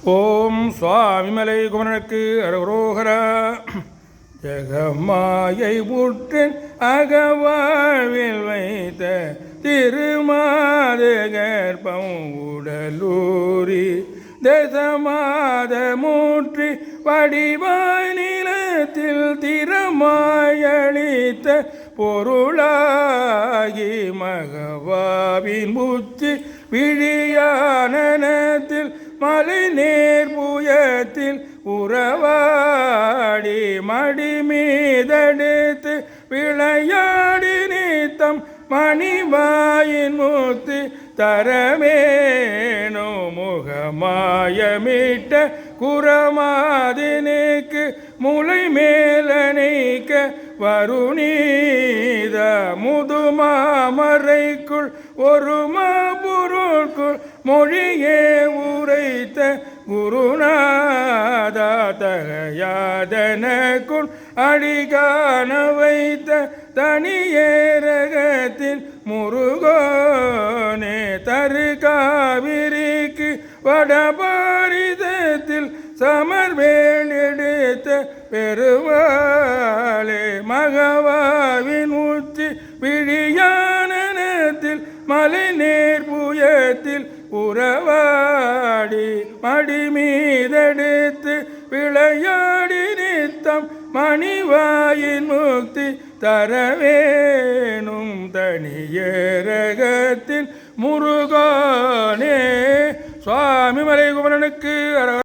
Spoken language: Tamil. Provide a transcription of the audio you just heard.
ஓம் சுவாமிமலை குமரனுக்கு அரோகரா. ஜெகமாயை முற்றின் அகவாழ்வில் வைத்த திருமாத கற்பம் உடலூரி தேசமாத மூற்றி வடிவாய் நிலத்தில் திறமாயளித்த பொருளாகி மகவாவின் முச்சி விழியானத்தில் மலை நேர் புயத்தில் உறவாடி மடி மீதெடுத்து விளையாடி நீத்தம் மணிவாயின் மூத்து தரமேனோ முகமாயமிட்ட குரமாதினுக்கு முளை மேலனைக்க வருணீத முதுமாமறைக்குள் ஒரு மாபொருட்குள் மொழியே உரைத்த குருநாதா தகையாதனக்குள் அடிகாண வைத்த தனியேரகத்தின் முருகோனே தரு காவிரிக்கு வடபாரிதத்தில் சமர்வேல் எடுத்த பெருவாளே மகவாவின் உச்சி விழியானத்தில் மலை நேர் புயத்தில் உறவாடி மடி மீதெடுத்து விளையாடி நித்தம் மணிவாயின் முக்தி தரவேணும் தனியரகத்தின் முருகனே. சுவாமி மலை குமரனுக்கு